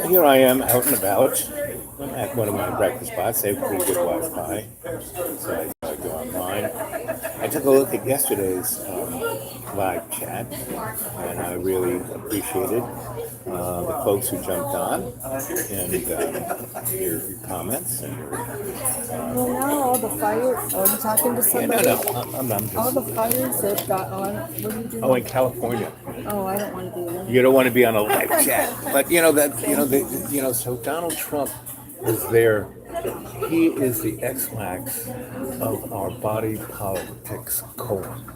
Well, here I am out and about. I'm at one of my breakfast spots. They have pretty good Wi-Fi, so I thought I'd go online. I took a look at yesterday's live chat, and I really appreciated the folks who jumped on and your comments and your. Well, now all the fires. Are you talking to Yeah, no, somebody? no, I'm All just. the fires that got on. What are you doing? Oh, in California. Oh, I don't want to be in it. You don't want to be on a live chat, but so Donald Trump is there. He is the X-lax of our body politics colon,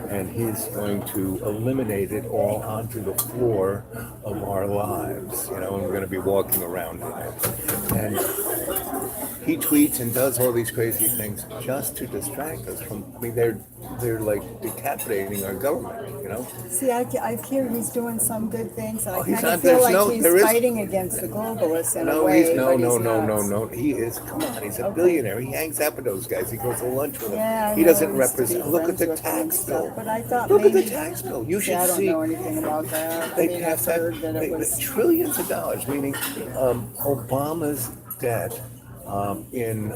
and he's going to eliminate it all onto the floor of our lives. And we're going to be walking around in it. And he tweets and does all these crazy things just to distract us from. I mean, they're like decapitating our government. See, I hear he's doing some good things, and I he's kind not- of feel there's like no- he's there is- fighting against the globalists in a No, way. he's no, but no, he's no, not. no, no. He is. Come on, he's a Okay. billionaire. He hangs out with those guys. He goes to lunch with them. Yeah, I he know, doesn't I used to be represent. Look at friends the with him and tax stuff, bill. but I thought Look at the maybe- tax bill. You See, should I don't see. know anything about that. They I mean, I've passed that. heard that it was. Trillions of dollars, meaning Obama's debt in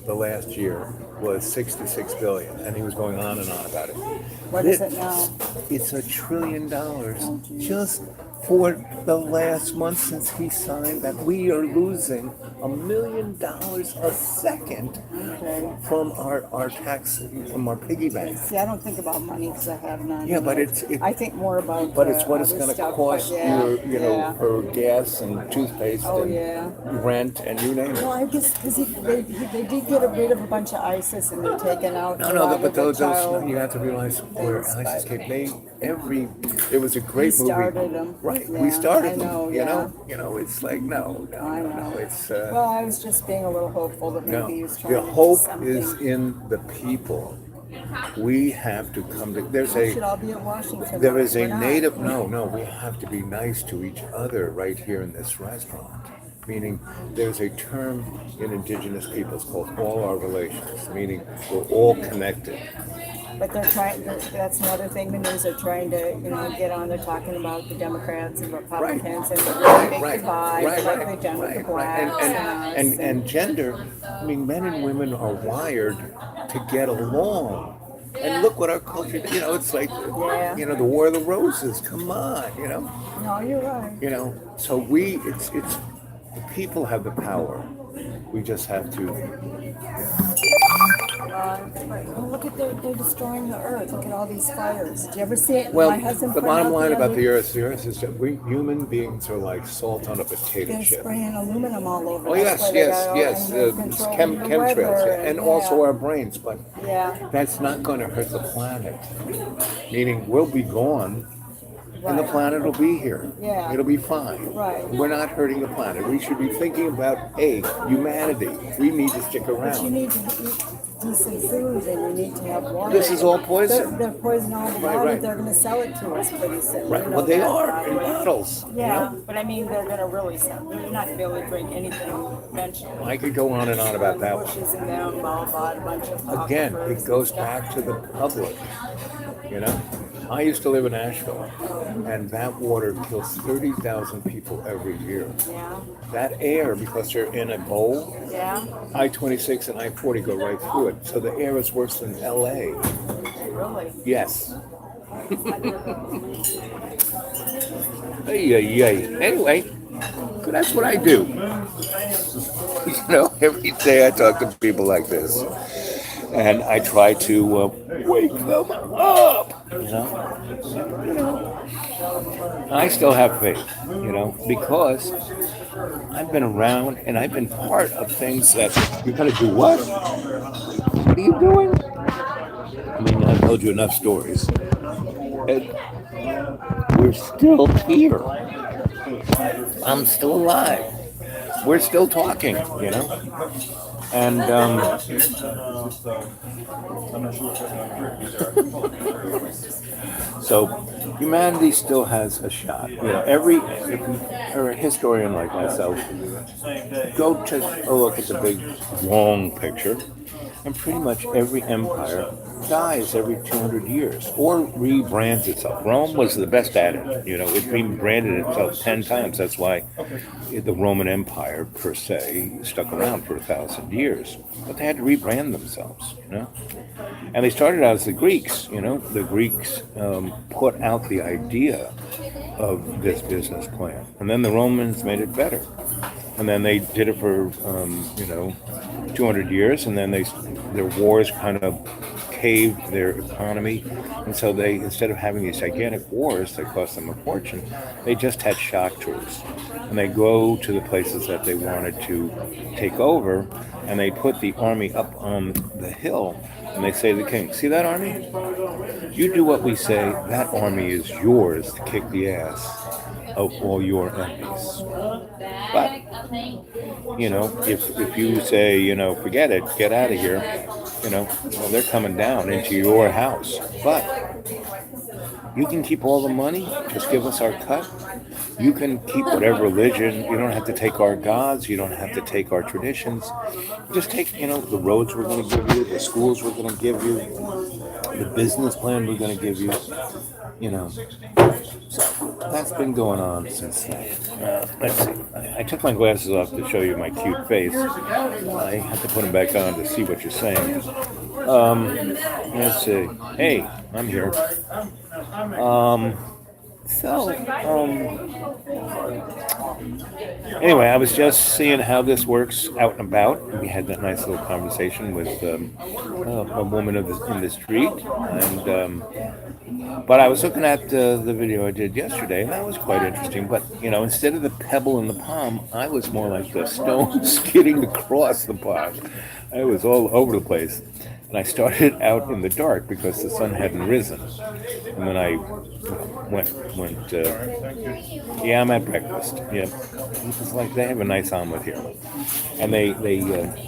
the last year was 66 billion, and he was going on and on about it. What is it now? It's $1 trillion Oh, geez. just for the last month since he signed that. We are losing $1 million a second Okay. from our tax, from our piggy bank. See, I don't think about money because I have none. Yeah, but it's I think more about. but it's what it's other going to stuff, cost but yeah, you for gas and toothpaste Oh, and yeah. rent and you name it. Well, I guess because they did get rid of a bunch of ISIS and they're taking out. No, a no, lot but of the those child you have to realize where things, ISIS but- came. It was a great We movie. started them. Right, Yeah, we started I them. know, It's like no, I know. it's Well, I was just being a little hopeful that no. maybe he was trying The to do hope something. is in the people. We have to come to. We should all be at Washington. There is a We're not. native. No. We have to be nice to each other right here in this restaurant. Meaning, there's a term in indigenous peoples called all our relations. Meaning, we're all connected. But they're trying. That's another thing. The news are trying to, get on. They're talking about the Democrats and Republicans and the really big divide, like they've done with the blacks and us. And gender. I mean, men and women are wired to get along. And look what our culture. It's like, Yeah. the War of the Roses. Come on, No, you're right. So it's the people have the power. We just have to. Well, look at they're destroying the earth. Look at all these fires. Did you ever see it? Well, My husband the put bottom out line about other- the earth is that we human beings are like salt on a potato They're chip. spraying aluminum all over. Oh That's yes, why they yes, got all- yes. and they're controlling the Chemtrails, weather, and also our brains, but Yeah. that's not going to hurt the planet. Meaning, we'll be gone, and the Right. planet will be here. Yeah. It'll be fine. Right. We're not hurting the planet. We should be thinking about, hey, humanity. We need to stick But you around. need to eat decent food and you need to have water. This is all poison. They're poisoning all the Right, water. right. They're going to sell it to us pretty soon. Right. You know Well, they that, are by the in way. bottles. Yeah, but I mean, they're going to really sell. You're not going to be able to drink anything eventually. I could go on and on about that one. Bushes and down, blah, a bunch of Again, aquifers it and goes stuff. back to the public. I used to live in Asheville, and that water kills 30,000 people every year. Yeah, That air, because they're in a bowl, yeah, I-26 and I-40 go right through it. So the air is worse than LA. really. Yes. Anyway, that's what I do. Every day I talk to people like this. And I try to wake them up. I still have faith, because I've been around and I've been part of things that you're gonna do what? What are you doing? I mean, I've told you enough stories. And we're still here. I'm still alive. We're still talking, And so humanity still has a shot. If you are a historian like myself, go take a look at the big, long picture And pretty much every empire dies every 200 years or rebrands itself. Rome was the best at it. It rebranded itself 10 times. That's why the Roman Empire, per se, stuck around for 1,000 years. But they had to rebrand themselves. And they started out as the Greeks. The Greeks put out the idea of this business plan. And then the Romans made it better. And then they did it for, 200 years, and then their wars kind of caved their economy. And so they, instead of having these gigantic wars that cost them a fortune, they just had shock troops. And they go to the places that they wanted to take over, and they put the army up on the hill, and they say to the king, see that army? You do what we say, that army is yours to kick the ass of all your enemies. But, if you say, forget it, get out of here, well, they're coming down into your house. But you can keep all the money, just give us our cut. You can keep whatever religion. You don't have to take our gods. You don't have to take our traditions. Just take, the roads we're going to give you, the schools we're going to give you, the business plan we're going to give you, So that's been going on since then. Let's see. I took my glasses off to show you my cute face. I have to put them back on to see what you're saying. Let's see. Hey, I'm here. Anyway, I was just seeing how this works out and about. We had that nice little conversation with a woman in the street, and but I was looking at the video I did yesterday, and that was quite interesting. But instead of the pebble in the palm, I was more like the stone skidding across the pond. I was all over the place. And I started out in the dark because the sun hadn't risen. And then I went, I'm at breakfast. Yeah. It's like they have a nice omelet here. And they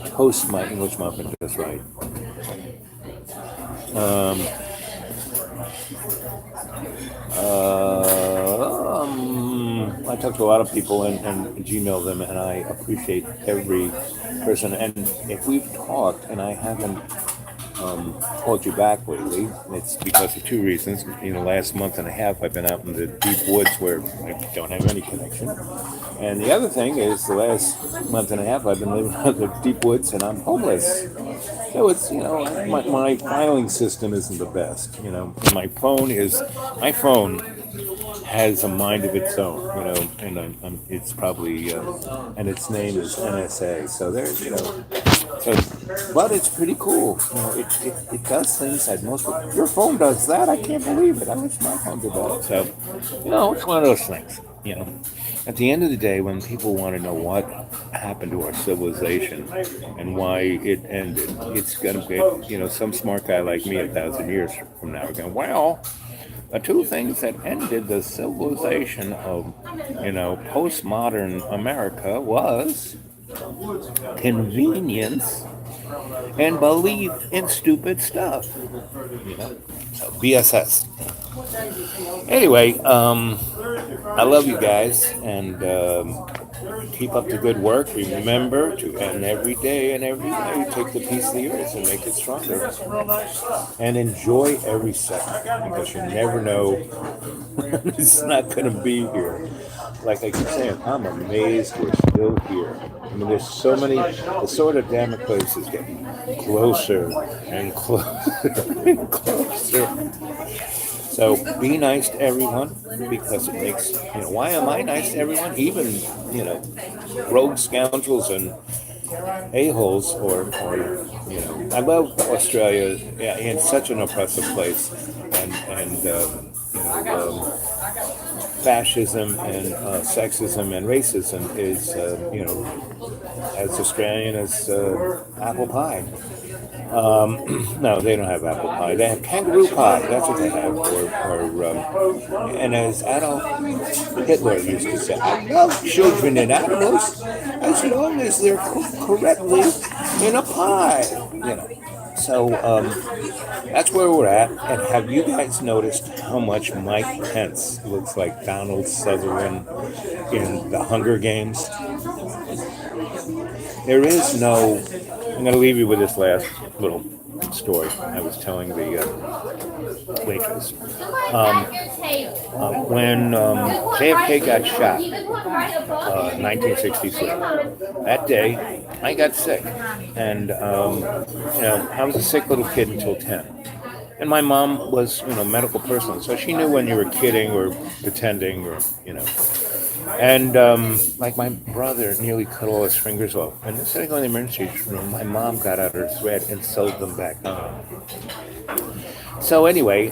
toast my English muffin just right. I talk to a lot of people and Gmail them, and I appreciate every person. And if we've talked and I haven't called you back lately, it's because of two reasons. In the last month and a half, I've been out in the deep woods where I don't have any connection. And the other thing is the last month and a half, I've been living out in the deep woods and I'm homeless. So it's, my filing system isn't the best, My phone has a mind of its own, and it's probably, and its name is NSA. So there's, but it's pretty cool. It does things that most people, your phone does that. I can't believe it. I wish my phone did that. So, it's one of those things. At the end of the day, when people want to know what happened to our civilization and why it ended, it's going to be, some smart guy like me 1,000 years from now going, well, the two things that ended the civilization of, postmodern America was convenience and belief in stupid stuff. So BSS. Anyway, I love you guys, and keep up the good work. Remember to end every day and every day take the piece of the earth and make it stronger. And enjoy every second, because you never know when it's not going to be here. Like I keep saying, I'm amazed we're still here. I mean, there's so many, the sword of Damocles is getting closer and closer and closer. So be nice to everyone, because it makes, why am I nice to everyone? Even, rogue scoundrels and a-holes or I love Australia. Yeah, it's such an oppressive place. And fascism and sexism and racism is, as Australian as apple pie. No, they don't have apple pie. They have kangaroo pie. That's what they have. And as Adolf Hitler used to say, I love children and animals as long as they're cooked correctly in a pie. So that's where we're at. And have you guys noticed how much Mike Pence looks like Donald Sutherland in the Hunger Games? There is no, I'm going to leave you with this last little story I was telling the waitress. When JFK got shot, 1963, that day I got sick, and I was a sick little kid until 10. And my mom was, medical person, so she knew when you were kidding or pretending or. And like my brother nearly cut all his fingers off. And instead of going to the emergency room, my mom got out her thread and sewed them back on. So anyway,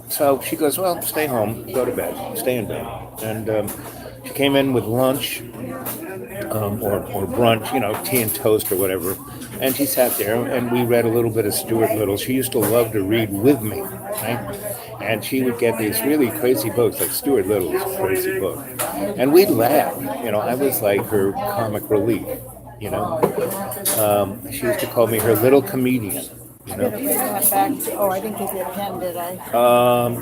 so she goes, well, stay home, go to bed, stay in bed. And she came in with lunch or brunch, tea and toast or whatever. And she sat there and we read a little bit of Stuart Little. She used to love to read with me, right? And she would get these really crazy books, like Stuart Little's crazy book. And we'd laugh. I was like her comic relief, She used to call me her little comedian, I didn't give you a pen, did I?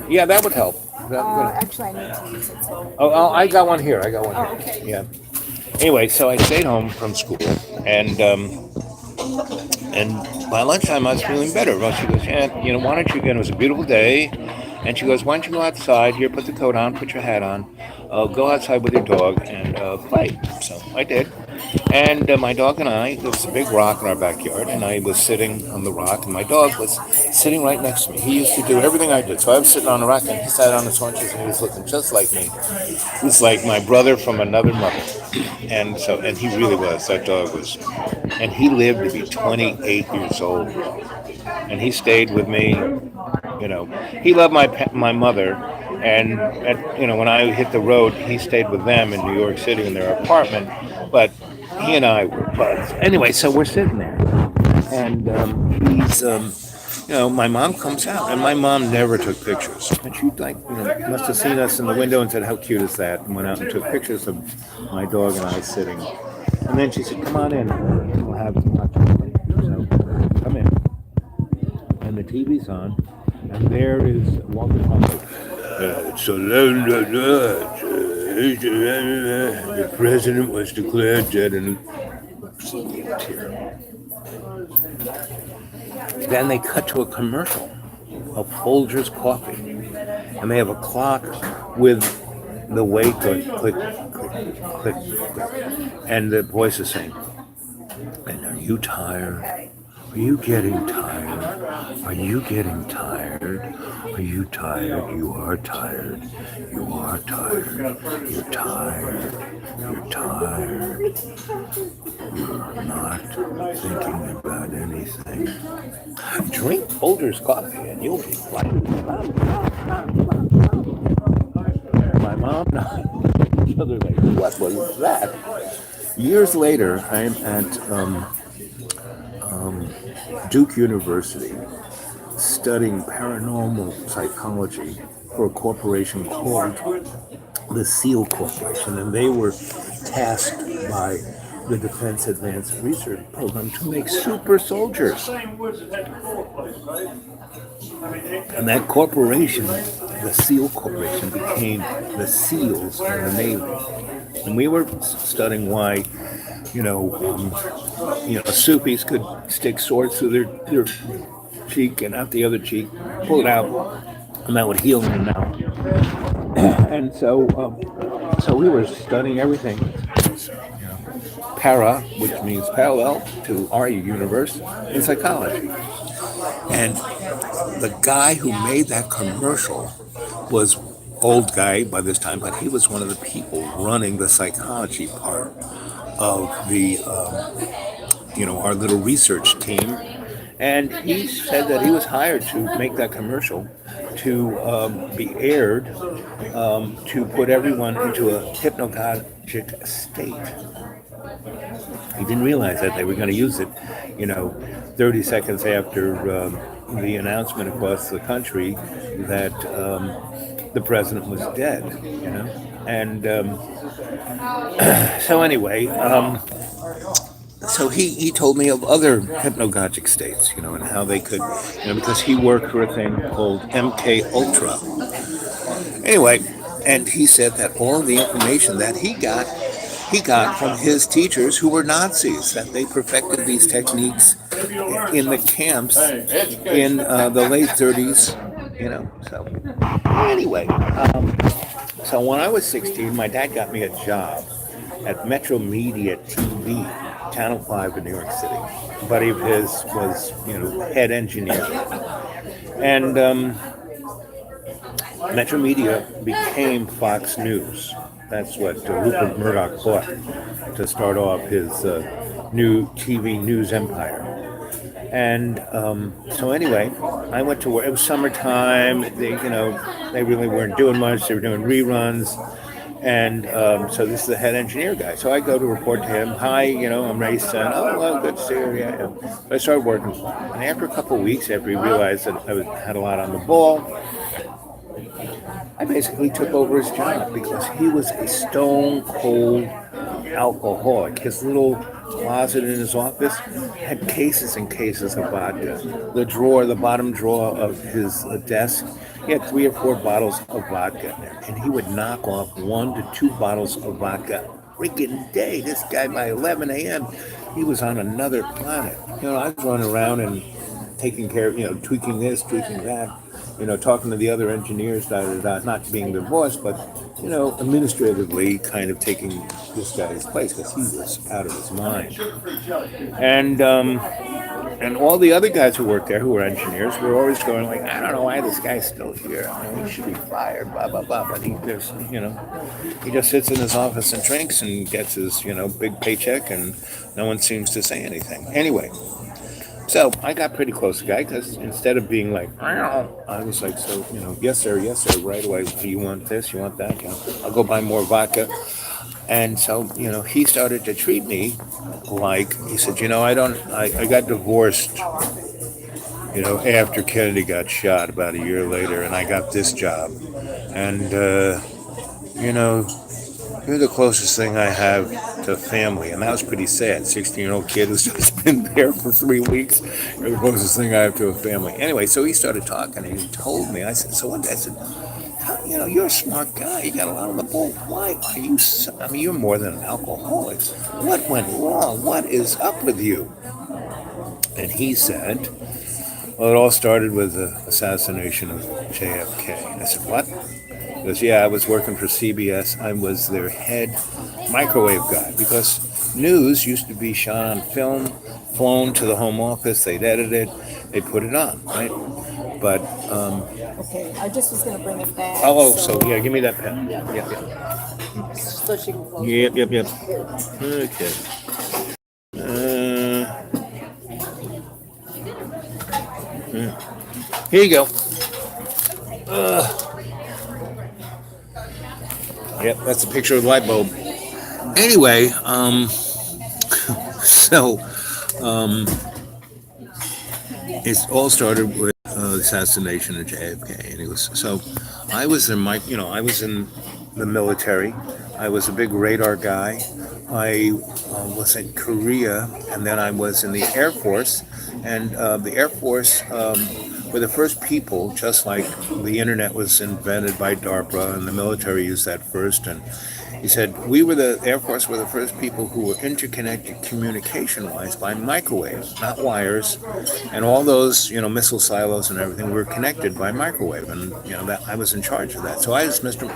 Yeah, that would help. Actually, I need to use it, so. Oh, I got one here. Okay. Yeah. Anyway, so I stayed home from school, and by lunchtime I was feeling better. Well, she goes, yeah, why don't you, again, it was a beautiful day. And she goes, why don't you go outside? Here, put the coat on, put your hat on. Go outside with your dog and play. So I did. And my dog and I, there was a big rock in our backyard, and I was sitting on the rock, and my dog was sitting right next to me. He used to do everything I did. So I was sitting on the rock, and he sat on his haunches, and he was looking just like me. He was like my brother from another mother. And he really was. That dog was. And he lived to be 28 years old. And he stayed with me. He loved my mother, and when I hit the road, he stayed with them in New York City in their apartment. But he and I were buds. Anyway, so we're sitting there, and he's, my mom comes out, and my mom never took pictures, and she must have seen us in the window and said, "How cute is that?" and went out and took pictures of my dog and I sitting. And then she said, "Come on in, we'll have some hot chocolate." So come in, and the TV's on. And there is Walter Cronkite. The president was declared dead and then they cut to a commercial of Folgers Coffee. And they have a clock with the weight going click, click, click, click. And the voice is saying, and are you tired? Are you getting tired? Are you getting tired? Are you tired? You are tired. You are tired. You're tired. You're tired. You're not thinking about anything. Drink Folgers coffee and you'll be fine. My mom and I, like, what was that? Years later, I'm at Duke University studying paranormal psychology for a corporation called the SEAL Corporation, and they were tasked by the Defense Advanced Research Program to make super soldiers. And that corporation, the SEAL Corporation, became the SEALs in the Navy. And we were studying why Suppies could stick swords through their cheek and out the other cheek, pull it out, and that would heal them now. And so we were studying everything. Para, which means parallel to our universe, in psychology. And the guy who made that commercial was old guy by this time, but he was one of the people running the psychology part of the, our little research team. And he said that he was hired to make that commercial to be aired to put everyone into a hypnagogic state. He didn't realize that they were going to use it, 30 seconds after the announcement across the country that the president was dead, And so anyway, so he told me of other hypnagogic states, and how they could, because he worked for a thing called MK Ultra. Anyway, and he said that all of the information that he got he got from his teachers who were Nazis, that they perfected these techniques in the camps in the late 30s, So anyway, so when I was 16, my dad got me a job at Metro Media TV, Channel 5 in New York City. A buddy of his was, head engineer. And Metro Media became Fox News. That's what Rupert Murdoch bought to start off his new TV news empire. And so anyway, I went to work. It was summertime. They really weren't doing much. They were doing reruns. And so this is the head engineer guy. So I go to report to him. Hi, I'm Ray's son. Oh, well, good to see you. Yeah. So I started working. And after a couple of weeks, after he realized that I had a lot on the ball, I basically took over his job because he was a stone cold alcoholic. His little closet in his office had cases and cases of vodka. The bottom drawer of his desk, he had 3 or 4 bottles of vodka in there. And he would knock off 1 to 2 bottles of vodka freaking day. This guy, by 11 a.m., he was on another planet. I was running around and taking care of, tweaking this, tweaking that. Talking to the other engineers, not being their boss, but, administratively kind of taking this guy's place because he was out of his mind. And all the other guys who worked there, who were engineers, were always going like, I don't know why this guy's still here. He should be fired, blah, blah, blah. But he just sits in his office and drinks and gets his, big paycheck, and no one seems to say anything. Anyway. So I got pretty close to the guy because instead of being like, I was like, so, yes, sir, right away. You want this? You want that? I'll go buy more vodka. And so, he started to treat me like, he said, I got divorced, after Kennedy got shot about a year later, and I got this job. And, you're the closest thing I have to family. And that was pretty sad. 16-year-old kid who's just been there for 3 weeks. You're the closest thing I have to a family. Anyway, so he started talking and he told me, I said, so what? I said, you're a smart guy. You got a lot on the ball. Why are you, you're more than an alcoholic. What went wrong? What is up with you? And he said, well, it all started with the assassination of JFK. And I said, what? He goes, yeah, I was working for CBS. I was their head microwave guy because news used to be shot on film, flown to the home office. They'd edit it. They'd put it on, right? But, okay, I just was going to bring it back. So yeah, give me that pen. Yeah. So she can close Yep. Okay. Here you go. Yep, that's a picture of the light bulb. Anyway, it all started with the assassination of JFK, and it was so. I was in the military. I was a big radar guy. I was in Korea, and then I was in the Air Force. And the Air Force were the first people, just like the internet was invented by DARPA, and the military used that first. And he said, the Air Force were the first people who were interconnected communication-wise by microwaves, not wires. And all those, missile silos and everything were connected by microwave. And, that I was in charge of that. So I was Mr.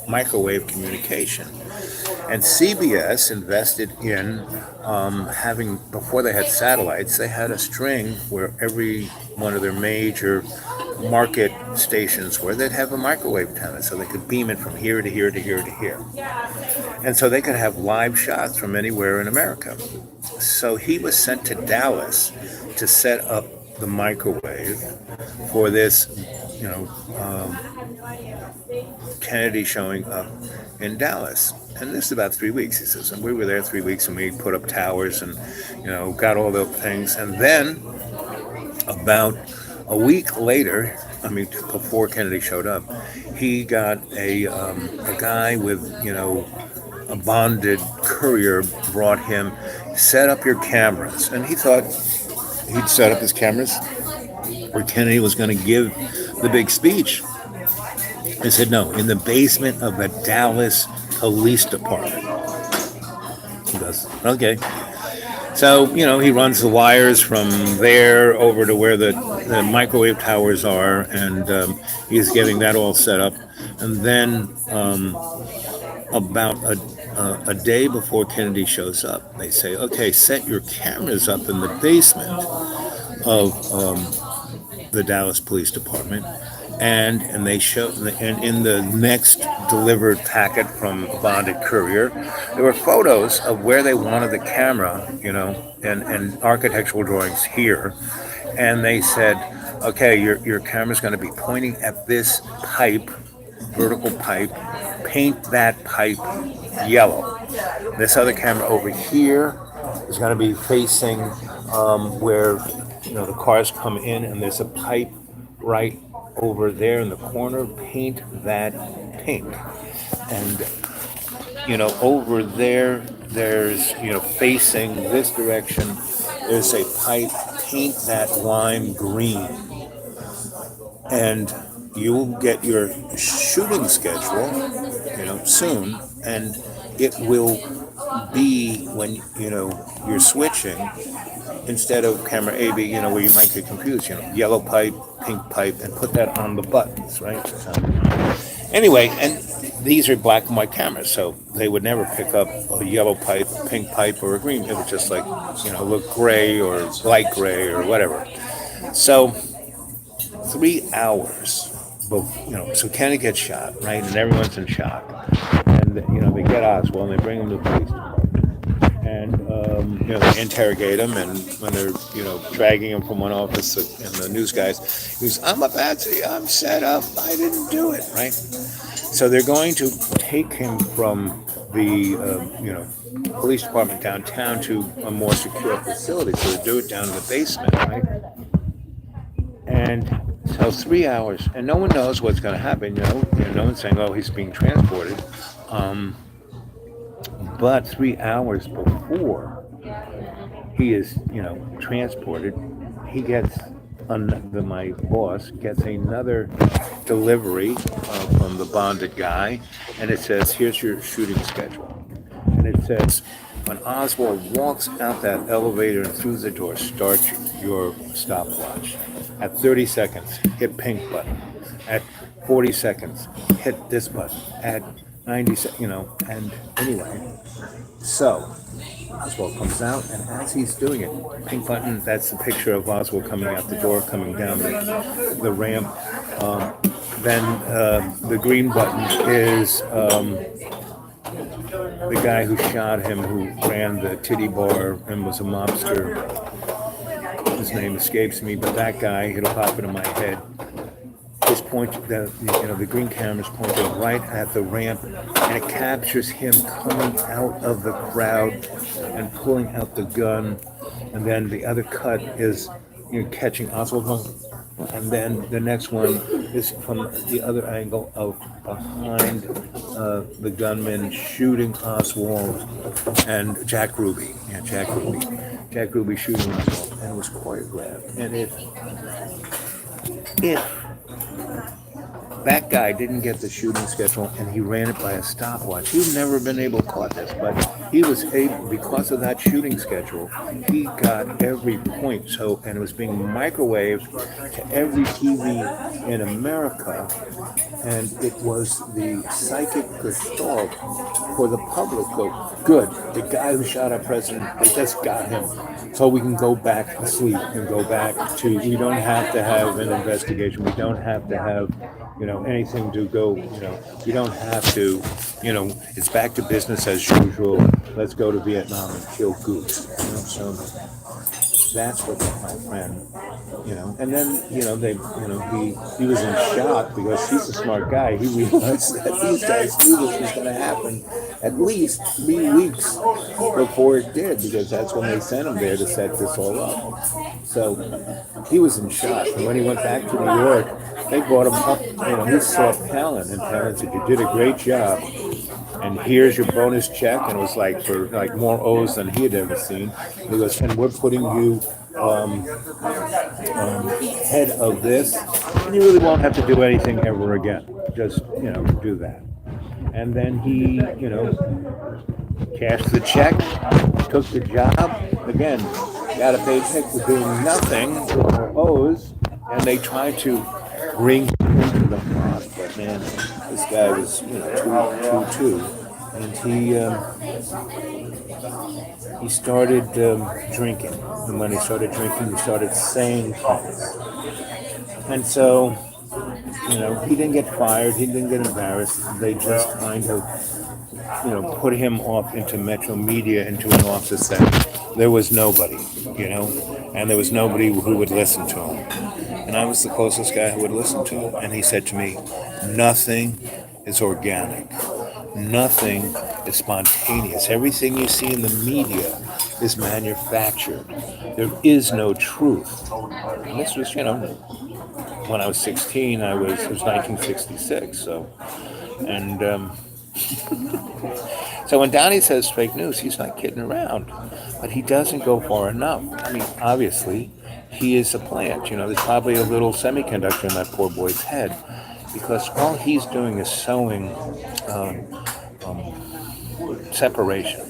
Microwave communication. And CBS invested in having, before they had satellites, they had a string where every one of their major market stations where they'd have a microwave antenna so they could beam it from here to here to here to here. And so they could have live shots from anywhere in America. So he was sent to Dallas to set up the microwave for this, Kennedy showing up in Dallas. And this is about 3 weeks, he says. And we were there 3 weeks, and we put up towers and, got all the things. And then about a week later, before Kennedy showed up, he got a guy with, a bonded courier brought him, set up your cameras. And he thought he'd set up his cameras where Kennedy was going to give the big speech. I said, no, in the basement of the Dallas Police Department. does. Okay. So, he runs the wires from there over to where the microwave towers are, and he's getting that all set up. And then about a day before Kennedy shows up, they say, okay, set your cameras up in the basement of the Dallas Police Department. And they show, and in the next delivered packet from a bonded courier, there were photos of where they wanted the camera, and architectural drawings here. And they said, okay, your camera's going to be pointing at this pipe, vertical pipe, paint that pipe yellow. This other camera over here is going to be facing where, the cars come in, and there's a pipe right over there in the corner, paint that pink. And, over there's, facing this direction, there's a pipe, paint that lime green. And you'll get your shooting schedule, soon, and it will be when, you're switching, instead of camera A, B, where you might get confused, yellow pipe, pink pipe, and put that on the buttons, right? So, anyway, and these are black and white cameras, so they would never pick up a yellow pipe, a pink pipe, or a green. It would just look gray or light gray or whatever. So 3 hours, so Kennedy gets shot, right? And everyone's in shock. And, they get Oswald and they bring him to the police department. And, they interrogate him, and when they're, dragging him from one office, and the news guys, he goes, I'm a patsy, I'm set up, I didn't do it, right? So they're going to take him from the, police department downtown to a more secure facility, so they do it down in the basement, right? And so 3 hours, and no one knows what's going to happen, no one's saying, oh, he's being transported. But 3 hours before he is, transported, he gets, my boss gets another delivery from the bonded guy, and it says, here's your shooting schedule. And it says, when Oswald walks out that elevator and through the door, start your stopwatch. At 30 seconds, hit pink button. At 40 seconds, hit this button. At 90 seconds, and anyway. So, Oswald comes out, and as he's doing it, pink button, that's the picture of Oswald coming out the door, coming down the ramp. Then the green button is the guy who shot him, who ran the titty bar and was a mobster. His name escapes me, but that guy, it'll pop into my head. Is the green camera's pointing right at the ramp, and it captures him coming out of the crowd and pulling out the gun. And then the other cut is catching Oswald, and then the next one is from the other angle of behind the gunman shooting Oswald and Jack Ruby. Jack Ruby shooting Oswald, and it was choreographed. And if that guy didn't get the shooting schedule and he ran it by a stopwatch, he'd never been able to caught this, but he was able, because of that shooting schedule, he got every point. So, and it was being microwaved to every TV in America, and it was the psychic gestalt for the public. Go, good, the guy who shot our president, they just got him, so we can go back to sleep and go back to, we don't have to have an investigation, we don't have to have anything to go, you don't have to, it's back to business as usual. Let's go to Vietnam and kill Goose. So that's what my friend, and then, he was in shock because he's a smart guy. He realized that these guys knew this was going to happen at least 3 weeks before it did, because that's when they sent him there to set this all up. So he was in shock. And when he went back to New York, they brought him up, he saw Palin, and Palin said, you did a great job, and here's your bonus check. And it was for more O's than he had ever seen. He goes, and we're putting you head of this, and you really won't have to do anything ever again. Just, do that. And then he, cashed the check, took the job, again, got a paycheck for doing nothing with their O's, and they tried to bring him into the flock. But man, this guy was, too. And he started drinking. And when he started drinking, he started saying things. And so, he didn't get fired. He didn't get embarrassed. They just kind of, put him off into Metro Media, into an office setting. There was nobody, and there was nobody who would listen to him. And I was the closest guy who would listen to him. And he said to me, nothing is organic. Nothing is spontaneous. Everything you see in the media is manufactured. There is no truth. And this was, when I was 16, it was 1966. So, and so when Donnie says fake news, he's not kidding around. But he doesn't go far enough. I mean, obviously, he is a plant. There's probably a little semiconductor in that poor boy's head. Because all he's doing is sowing separation,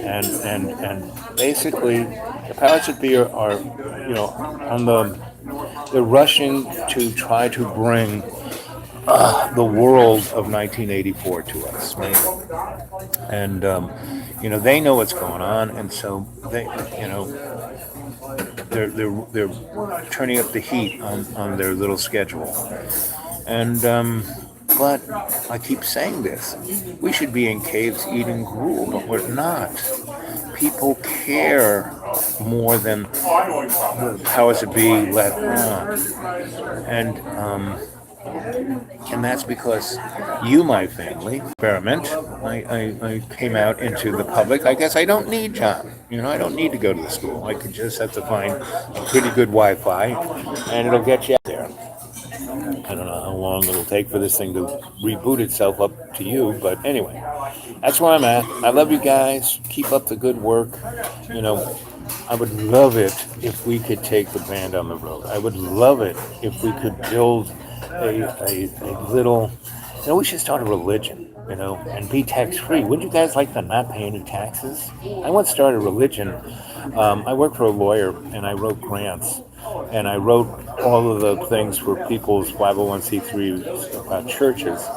and basically the powers that be are they're rushing to try to bring the world of 1984 to us, right? And they know what's going on, and so they're turning up the heat on their little schedule. And but I keep saying this, we should be in caves eating gruel, but we're not. People care more than the powers that be let on. And that's because you, my family, experiment. I came out into the public. I guess I don't need John. I don't need to go to the school. I could just have to find a pretty good Wi-Fi, and it'll get you out there. I don't know how long it'll take for this thing to reboot itself, up to you. But anyway, that's where I'm at. I love you guys. Keep up the good work. I would love it if we could take the band on the road. I would love it if we could build a little, we should start a religion, and be tax-free. Wouldn't you guys like to not pay any taxes? I once started a religion. I worked for a lawyer, and I wrote grants. And I wrote all of the things for people's 501c3 about churches.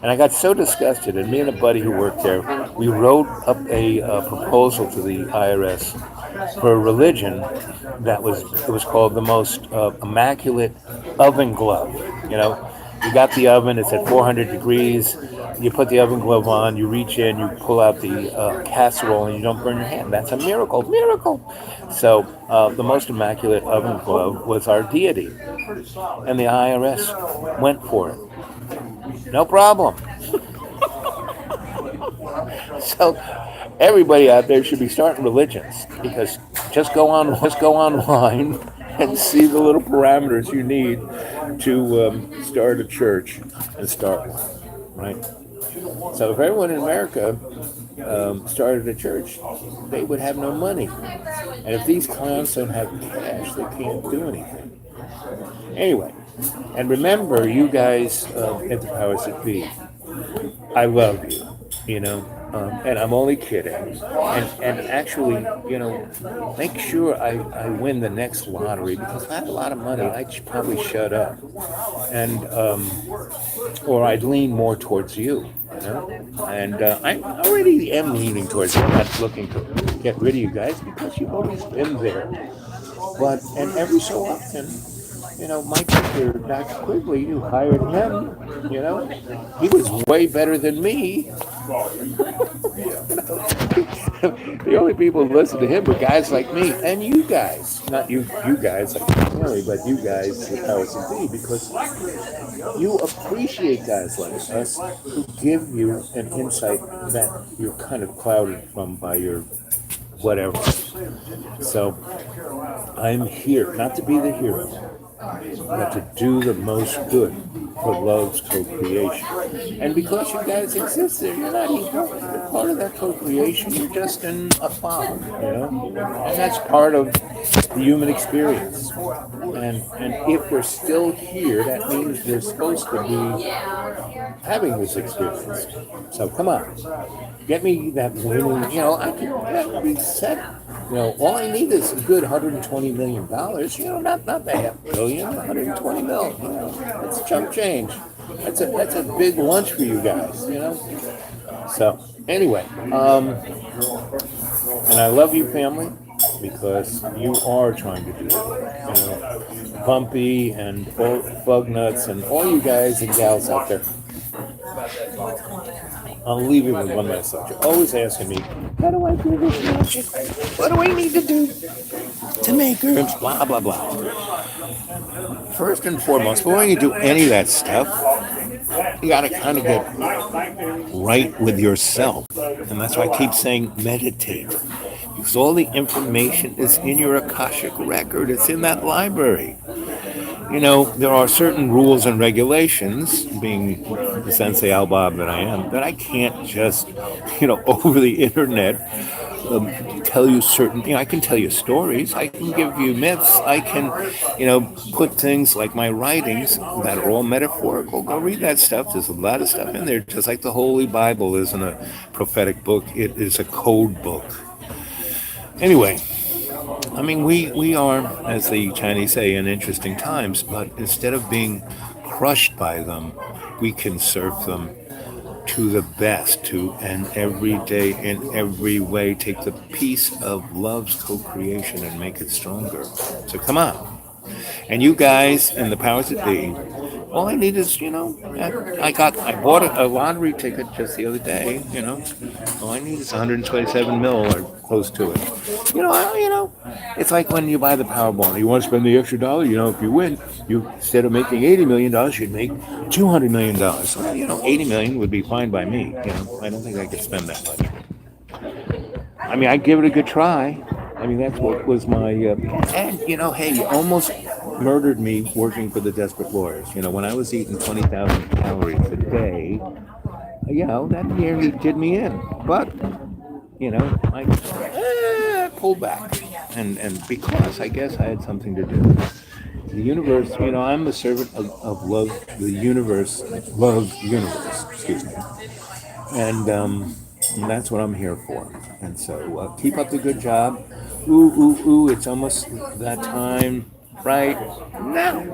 And I got so disgusted, and me and a buddy who worked there, we wrote up a proposal to the IRS for a religion that was called the most immaculate oven glove. You got the oven, it's at 400 degrees, you put the oven glove on, you reach in, you pull out the casserole, and you don't burn your hand. That's a miracle. So the most immaculate oven glove was our deity. And the IRS went for it. No problem. So everybody out there should be starting religions, because just go online and see the little parameters you need to start a church and start one, right? So if everyone in America started a church, they would have no money. And if these clowns don't have cash, they can't do anything. Anyway, and remember, you guys at the powers that be, I love you, and I'm only kidding. And actually, make sure I win the next lottery, because if I had a lot of money, I'd probably shut up. And, or I'd lean more towards you, And I already am leaning towards you. I'm not looking to get rid of you guys, because you've always been there. But, and every so often, my teacher, Dr. Quigley, you hired him, he was way better than me. The only people who listen to him were guys like me and you guys. Not you guys like Mary, but you guys, the powers that be, because you appreciate guys like us who give you an insight that you're kind of clouded from by your whatever. So I'm here, not to be the hero. but to do the most good for love's co-creation. And because you guys exist there, you're not even you're part of that co-creation. You're just in a fog, and that's part of the human experience. And if we're still here, that means we're supposed to be having this experience. So come on, get me that winning. I can that be set. All I need is a good $120 million. Not the half billion, 120 mil. It's chump change. That's a big lunch for you guys. So anyway, and I love you, family, because you are trying to do it. Bumpy and Bug Nuts and all you guys and gals out there. I'll leave you with one last thought. You're always asking me, how do I do this magic? What do I need to do to make herbs? Blah, blah, blah. First and foremost, before you do any of that stuff, you got to kind of get right with yourself. And that's why I keep saying meditate. Because all the information is in your Akashic record. It's in that library. There are certain rules and regulations, being the Sensei Albob that I am, that I can't just, over the internet tell you certain, I can tell you stories, I can give you myths, I can, put things like my writings that are all metaphorical. Go read that stuff. There's a lot of stuff in there, just like the Holy Bible isn't a prophetic book. It is a code book. Anyway, we are, as the Chinese say, in interesting times, but instead of being crushed by them, we can surf them to the best, and every day, in every way, take the piece of love's co-creation and make it stronger. So come on. And you guys and the powers that be, all I need is, I bought a lottery ticket just the other day, all I need is 127 mil or close to it. It's like when you buy the Powerball. You want to spend the extra dollar, if you win, instead of making $80 million, you'd make $200 million. Well, 80 million would be fine by me. I don't think I could spend that much. I'd give it a good try. That's what was my, and hey, you almost murdered me working for the Desperate Lawyers. When I was eating 20,000 calories a day, that nearly did me in. But, I pulled back. And because I guess I had something to do. The universe, I'm a servant of love. The universe loves universe, excuse me. And that's what I'm here for. And so keep up the good job. Ooh, it's almost that time right now.